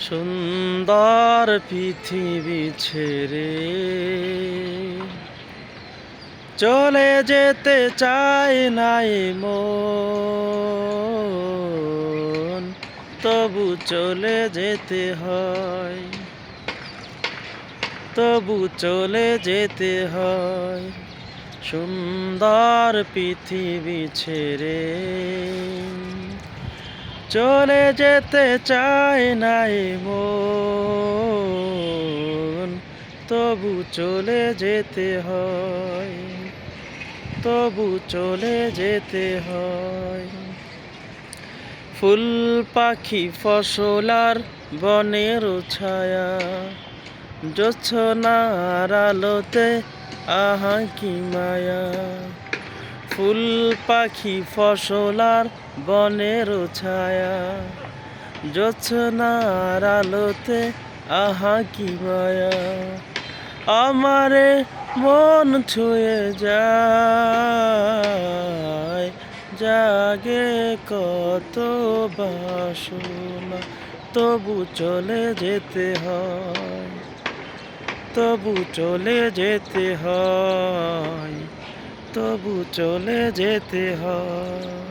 সুন্দর পৃথিবী ছেড়ে চলে যেতে চায় নাই মন, তবু চলে যেতে হয়, তবু চলে যেতে হয়। সুন্দর পৃথিবী ছেড়ে চলে যেতে চায় নাই মন, তবু চলে যেতে হয়, তবু চলে যেতে হয়। ফুল পাখি ফসল আর বনের ছায়া, জোছনার আলোতে আহা কি মায়া। ফুল পাখি ফসল আর বনের ছায়া, জোছনার আলোতে আহা কি মায়া। আমারে মন ছুঁয়ে যায়, জাগে কত বাসনা, তবু চলে যেতে হয়, তবু চলে যেতে হয়, তবু চলে যেতে হয়।